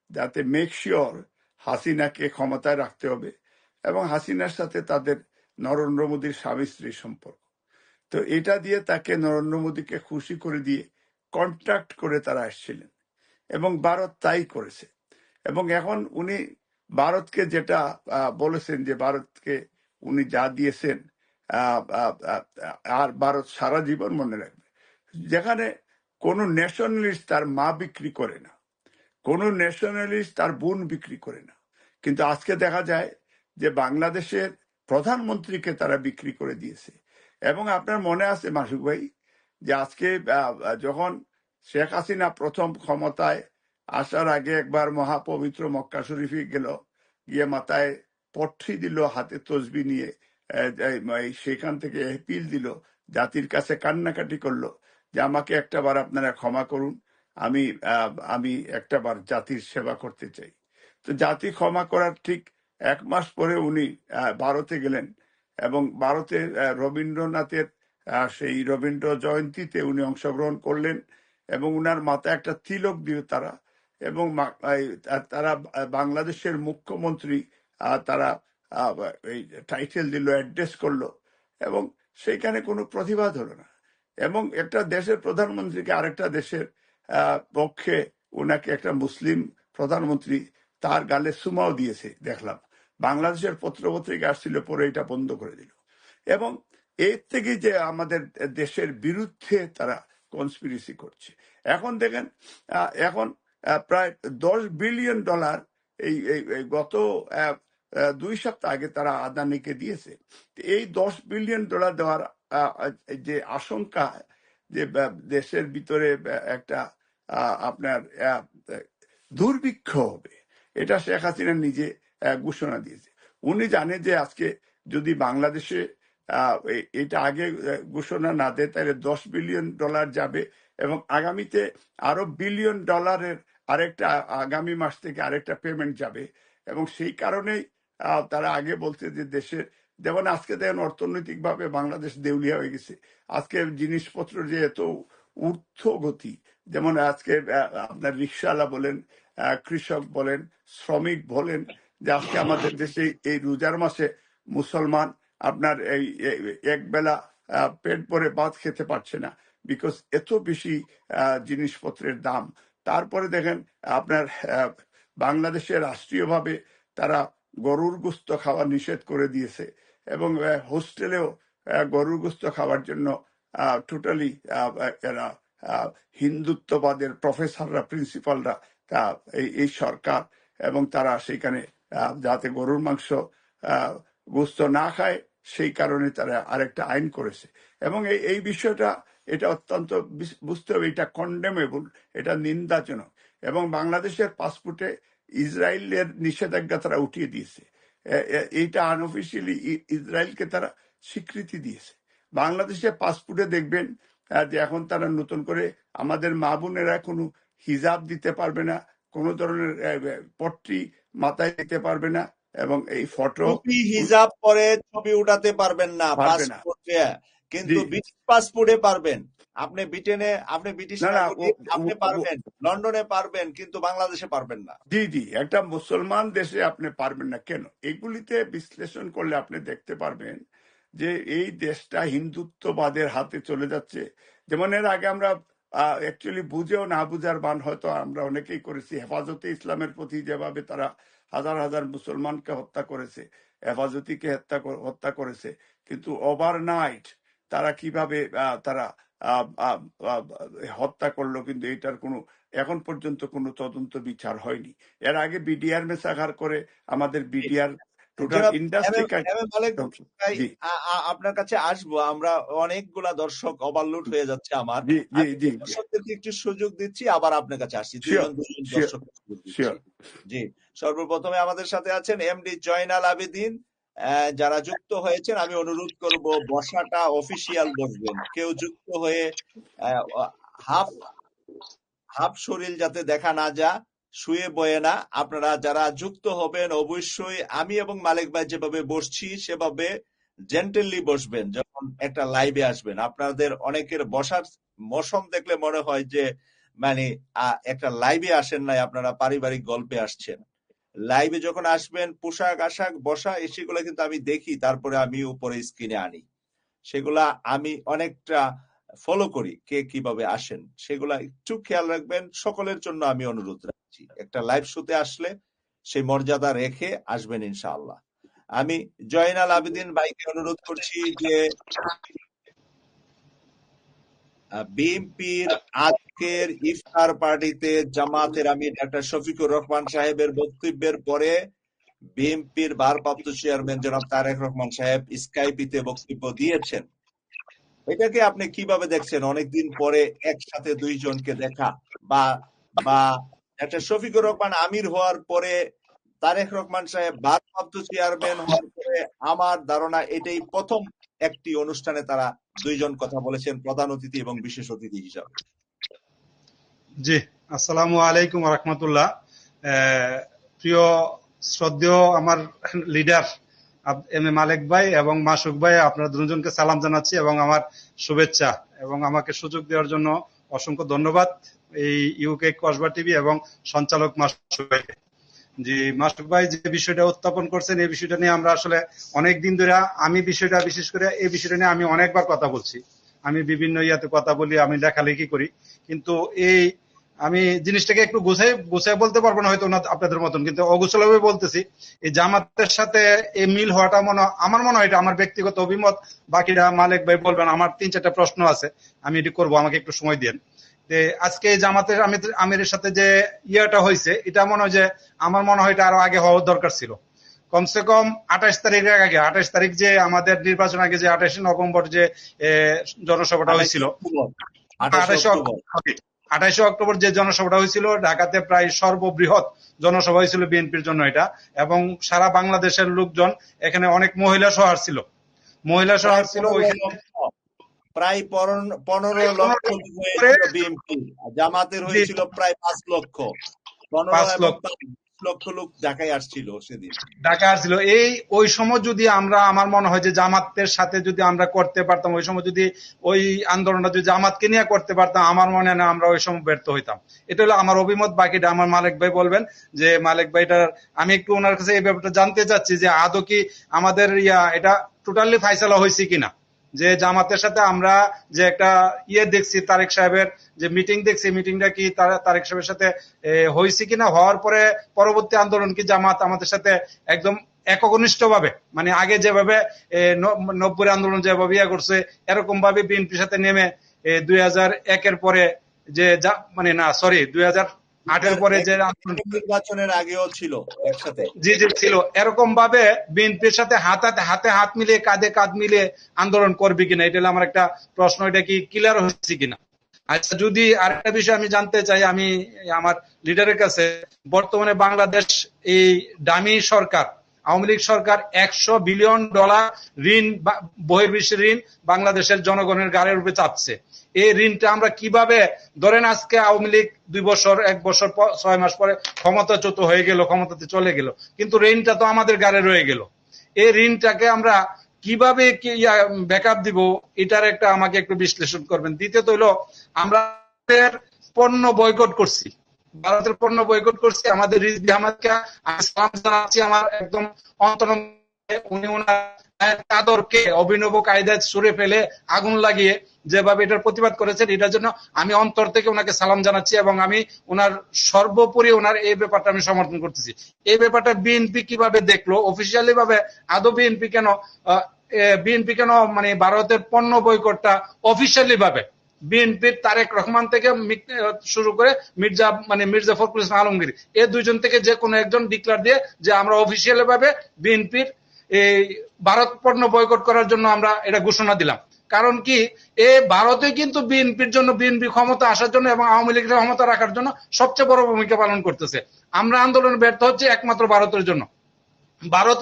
যাতে make sure হাসিনাকে ক্ষমতায় রাখতে হবে, এবং হাসিনার সাথে তাদের নরেন্দ্র মোদীর স্বামী স্ত্রীর সম্পর্ক। তো এটা দিয়ে তাকে নরেন্দ্র মোদীকে খুশি করে দিয়ে কন্ট্রাক্ট করে তারা আসছিলেন, এবং ভারত তাই করেছে। এবং এখন উনি ভারতকে যেটা বলেছেন যে ভারতকে উনি যা দিয়েছেন আর ভারত সারা জীবন মনে রাখবে। যেখানে কোনো ন্যাশনালিস্ট তার মা বিক্রি করে না, কোনো ন্যাশনালিস্ট তার বোন বিক্রি করে না, কিন্তু আজকে দেখা যায় যে বাংলাদেশের প্রধানমন্ত্রীকে তারা বিক্রি করে দিয়েছে। এবং আপনার মনে আছে মাসুক ভাই, যে আজকে যখন শেখ হাসিনা প্রথম ক্ষমতায় আসার আগে একবার মহাপবিত্র মক্কা শরীফে গেল, গিয়ে মাথায় পট্টি দিল, হাতে তসবি নিয়ে সেখান থেকে এপিল দিল, জাতির কাছে কান্নাকাটি করলো যে আমাকে একটাবার আপনারা ক্ষমা করুন, আমি একটাবার জাতির সেবা করতে চাই। তো জাতি ক্ষমা করার ঠিক 1 মাস পরে উনি ভারতে গেলেন, এবং ভারতে রবীন্দ্রনাথের সেই রবীন্দ্র জয়ন্তীতে উনি অংশগ্রহণ করলেন, এবং উনার মাথায় একটা তিলক দিল তারা, এবং তারা বাংলাদেশের মুখ্যমন্ত্রী তারা এই টাইটেল দিল, অ্যাড্রেস করলো, এবং সেইখানে কোনো প্রতিবাদ হলো না। এবং একটা দেশের প্রধানমন্ত্রীকে আরেকটা দেশের পক্ষে উনাকে একটা মুসলিম প্রধানমন্ত্রী তার গালে সুমাও দিয়েছে দেখলাম। বাংলাদেশের পত্রপত্রিকা আসছিল, পরে এটা বন্ধ করে দিল। এবং এর থেকে যে আমাদের দেশের বিরুদ্ধে তারা কনস্পিরেসি করছে। এখন দেখেন, এখন প্রায় $10 বিলিয়ন এই গত 2 সপ্তাহ আগে তারা আদানিকে দিয়েছে। এই $10 বিলিয়ন দেওয়ার যে আশঙ্কা, যে দেশের ভিতরে একটা আপনার দুর্ভিক্ষ হবে, এটা শেখ হাসিনা নিজে ঘোষণা দিয়েছে। উনি জানে যে আজকে যদি বাংলাদেশে এটা আগে ঘোষণা না দেয়, তাহলে $10 বিলিয়ন যাবে, এবং আগামীতে আরো $1 বিলিয়ন আরেকটা আগামী মাস থেকে আরেকটা পেমেন্ট যাবে। এবং সেই কারণেই তারা আগে বলছে যে দেশের, যেমন আজকে দেখেন অর্থনৈতিক ভাবে বাংলাদেশ দেউলিয়া হয়ে গেছে। আজকে জিনিসপত্র যে এত ঊর্ধ্বগতি, যেমন আজকে আপনার রিক্সাওয়ালা বলেন, কৃষক বলেন, শ্রমিক বলেন, যে আজকে আমাদের দেশে এই রোজার মাসে মুসলমান আপনার এই এক বেলা পেট ভরে ভাত খেতে পারছে না, বিকজ এত বেশি জিনিসপত্রের দাম। তারপরে দেখেন আপনার বাংলাদেশে রাষ্ট্রীয়ভাবে তারা গরুর গোস্ত খাওয়া নিষেধ করে দিয়েছে, এবং হোস্টেলেও গরুর গোস্ত খাওয়ার জন্য টোটালি এরা হিন্দুত্ববাদের প্রফেসররা, প্রিন্সিপালরা, এই সরকার, এবং তারা সেখানে যাতে গরুর মাংস গোস্ত না খায় সেই কারণে তারা আরেকটা আইন করেছে। এবং এই বিষয়টা, এটা অত্যন্ত বুঝতে হবে, এটা কন্ডেমেবল, এটা নিন্দাজনক। এবং বাংলাদেশের পাসপোর্টে ইসরায়েলের নিষেধাজ্ঞা তারা উঠিয়ে দিয়েছে। এইটা আনঅফিসিয়ালি ইসরায়েলকে তারা স্বীকৃতি দিয়েছে। বাংলাদেশের পাসপোর্টে দেখবেন যে এখন তারা নতুন করে আমাদের মা বোনেরা কোনো হিজাব দিতে পারবে না, কোন ধরনের পট্টি মাথায় দিতে পারবে না, এবং এই ফটো হিজাব পরে ছবি উঠাতে পারবেন না পাসপোর্টে, কিন্তু ব্রিটিশ পাসপোর্টে পারবেন। আপনি ব্রিটেনে, আপনি ব্রিটিশ আপনি পারবেন, লন্ডনে পারবেন, কিন্তু বাংলাদেশে পারবেন না। জি, একটা মুসলমান দেশে আপনি পারবেন না কেন? এগুলিতে বিশ্লেষণ করলে আপনি দেখতে পারবেন যে এই দেশটা হিন্দুত্ববাদের হাতে চলে যাচ্ছে। যেমন এর আগে আমরা অ্যাকচুয়ালি বুঝেও না বুঝার বান হয়তো আমরা অনেকেই করেছি। হেফাজতে ইসলামের প্রতি যেভাবে তারা হাজার হাজার মুসলমানকে হত্যা করেছে, হেফাজতিকে হত্যা করেছে, কিন্তু ওভারনাইট তারা কিভাবে তারা হত্যা করলো, কিন্তু এটার কোনো এখন পর্যন্ত কোনো তদন্ত বিচার হয়নি। এর আগে বিডিআর মেসাকার করে আমাদের বিডিআর টোটাল ইন্ডাস্ট্রি। আপনার কাছে আসবো, আমরা অনেকগুলা দর্শক ওভারলোড হয়ে যাচ্ছে আমার। দর্শকদেরকে একটু সুযোগ দিচ্ছি, আবার আপনার কাছে আসছি। দুজন দর্শক জি, সর্বপ্রথমে আমাদের সাথে আছেন এমডি জয়নাল আবেদিন। যারা যুক্ত হয়েছেন আমি অনুরোধ করব বসাটা অফিসিয়াল বসবেন। কেউ যুক্ত হয়ে হাফ শরীর যাতে দেখা না যা, শুয়ে বয়ে না। আপনারা যারা যুক্ত হবেন অবশ্যই আমি এবং মালিক ভাই যেভাবে বসছি সেভাবে জেন্টেলি বসবেন যখন একটা লাইভে আসবেন। আপনাদের অনেকের বসার মৌসুম দেখলে মনে হয় যে মানে একটা লাইভে আসেন নাই, আপনারা পারিবারিক গল্পে আসছেন। লাইভে যখন আসবেন পোশাক আশাক বসা সেগুলো কিন্তু আমি দেখি, তারপরে আমি উপরে স্ক্রিনে আনি, সেগুলা আমি অনেকটা ফলো করি কে কিভাবে আসেন, সেগুলা একটু খেয়াল রাখবেন। সকলের জন্য আমি অনুরোধ রাখছি, একটা লাইভ শোতে আসলে সেই মর্যাদা রেখে আসবেন ইনশাআল্লাহ। আমি জয়নাল আবেদিন ভাইকে অনুরোধ করছি যে বিএনপির আজকের ইফতার পার্টিতে জামাতের আমির ডাক্তার শফিকুর রহমান সাহেবের বক্তব্যের পরে বিএনপির ভারপ্রাপ্ত চেয়ারম্যান জনাব তারেক রহমান সাহেব স্কাইপিতে বক্তব্য দিয়েছেন। এটাকে আপনি কিভাবে দেখছেন? অনেকদিন পরে একসাথে দুইজনকে দেখা, বা বা একটা শফিকুর রহমান আমির হওয়ার পরে তারেক রহমান সাহেব ভারপ্রাপ্ত চেয়ারম্যান হওয়ার পরে আমার ধারণা এটাই প্রথম একটি অনুষ্ঠানে তারা দুইজন কথা বলেছেন, প্রধান অতিথি এবং বিশেষ অতিথি হিসাবে। জি, আসসালামু আলাইকুম ওয়া রাহমাতুল্লাহ। প্রিয় শ্রদ্ধেয় আমার লিডার এম এ মালেক ভাই এবং মাসুক ভাই, আপনারা দুজনকে সালাম জানাচ্ছি এবং আমার শুভেচ্ছা, এবং আমাকে সুযোগ দেওয়ার জন্য অসংখ্য ধন্যবাদ এই ইউকে কসবা টিভি এবং সঞ্চালক মাসুক ভাইকে। জি, মাসুক ভাই যে বিষয়টা উত্থাপন করছেন এই বিষয়টা নিয়ে আমরা আসলে অনেক দিন ধরে, আমি বিষয়টা বিশেষ করে এই বিষয়টা নিয়ে আমি অনেকবার কথা বলছি, আমি বিভিন্ন ইয়াতে কথা বলি, আমি লেখালেখি করি, কিন্তু এই আমি জিনিসটাকে একটু গুছাই বলতে পারবো না হয়তো আপনাদের মতন, কিন্তু অগুছলভাবে বলতেছি। এই জামাতের সাথে এই মিল হওয়াটা আমার মনে হয় এটা আমার ব্যক্তিগত অভিমত, বাকিরা মালিক ভাই বলবেন। আমার 3-4টা প্রশ্ন আছে, আমি এটি করবো, আমাকে একটু সময় দিন। আজকে জামাতের আমিরের সাথে যে ইয়াটা হয়েছে, এটা মনে হয় যে আমার মনে হয় এটা আরো আগে হওয়ার দরকার ছিল, কমসে কম 28 তারিখের আগে। 28 তারিখ যে আমাদের নির্বাচন আগে যে 28 নভেম্বর যে জনসভাটা হয়েছিল, 28 অক্টোবর যে জনসভাটা হয়েছিল ঢাকাতে, প্রায় সর্ববৃহৎ জনসভা হয়েছিল বিএনপির জন্য এটা, এবং সারা বাংলাদেশের লোকজন, এখানে অনেক মহিলা সহ আসছিল, ওইখানে প্রায় 15 লক্ষ বিএনপি, জামাতের হয়েছিল প্রায় 5 লক্ষ, 15 লক্ষ লোক ঢাকায় আসছিল সেদিন, ঢাকা আসছিল। ওই সময় যদি আমরা, আমার মনে হয় যে জামাতের সাথে যদি আমরা করতে পারতাম, ওই সময় যদি ওই আন্দোলনটা যদি জামাতকে নিয়ে করতে পারতাম, আমার মনে হয় না আমরা ওই সময় ব্যর্থ হইতাম। এটা হলো আমার অভিমত। বাকিটা আমার মালিক ভাই বলবেন। যে মালিক ভাইটার আমি একটু ওনার কাছে এই ব্যাপারটা জানতে চাচ্ছি যে আদৌ কি আমাদের এটা টোটালি ফাইসালা হয়েছে কিনা, যে জামাতের সাথে আমরা যে একটা দেখছি, তারেক সাহেবের যে মিটিং দেখছি, মিটিংটা কি তারেক সাহেবের সাথে হয়েছে কিনা, হওয়ার পরে পরবর্তী আন্দোলন কি জামাত আমাদের সাথে একদম একনিষ্ঠ ভাবে, মানে আগে যেভাবে 90 আন্দোলন যেভাবে করছে এরকম ভাবে বিএনপির সাথে নেমে 2001-এর পরে যে 2008-এর পরে যে নির্বাচনের আগেও ছিল একসাথে, জি ছিল, এরকম ভাবে বিএনপির সাথে হাতে হাত মিলিয়ে, কাঁধে কাঁধ মিলিয়ে আন্দোলন করবে কিনা, এটা আমার একটা প্রশ্ন। এটা কি ক্লিয়ার হচ্ছে কিনা? আচ্ছা, যদি আরেকটা বিষয় আমি জানতে চাই আমি আমার লিডারের কাছে, বর্তমানে বাংলাদেশ এই ডামি সরকার, আওয়ামী লীগ সরকার $100 বিলিয়ন ঋণ, বহির্বিশ্বের ঋণ বাংলাদেশের জনগণের গাড়ির উপরে চাপছে। এই ঋণটা আমরা কিভাবে, ধরেন আজকে আওয়ামী লীগ 2 বছর 1 বছর 6 মাস পরে ক্ষমতাচ্যুত হয়ে গেল, ক্ষমতাতে চলে গেল, কিন্তু ঋণটা তো আমাদের গাড়ি রয়ে গেল। এই ঋণটাকে আমরা কিভাবে ব্যাকআপ দিব, এটার একটা আমাকে একটু বিশ্লেষণ করবেন। দ্বিতীয়ত হলো, আমরা পণ্য বয়কট করছি, ভারতের পণ্য বয়কট করছি। আমাদের রিজভী আহমেদকে আমি সালাম জানাচ্ছি, আমার একদম অন্তর, উনি ওনার চাদরকে অভিনব কায়দায় ছুঁড়ে ফেলে আগুন লাগিয়ে যেভাবে এটার প্রতিবাদ করেছেন, এটার জন্য আমি অন্তর থেকে ওনাকে সালাম জানাচ্ছি, এবং আমি ওনার সর্বোপরি ওনার এই ব্যাপারটা আমি সমর্থন করতেছি। এই ব্যাপারটা বিএনপি কিভাবে দেখলো অফিসিয়ালি ভাবে? আদৌ বিএনপি কেন মানে ভারতের পণ্য বয়কটটা অফিসিয়ালি ভাবে বিএনপির তারেক রহমান থেকে শুরু করে মির্জা ফখরুল ইসলাম আলমগীর, এই দুইজন থেকে যে কোনো একজন ডিক্লার দিয়ে যে আমরা অফিসিয়ালি ভাবে বিএনপির এই ভারত পণ্য বয়কট করার জন্য আমরা এটা ঘোষণা দিলাম। কারণ কি, ভারতে কিন্তু বিএনপির জন্য, বিএনপি ক্ষমতা আসার জন্য এবং আওয়ামী লীগের ক্ষমতা রাখার জন্য সবচেয়ে বড় ভূমিকা পালন করতেছে। আমরা আন্দোলন ব্যর্থ হচ্ছে একমাত্র ভারতের জন্য। ভারত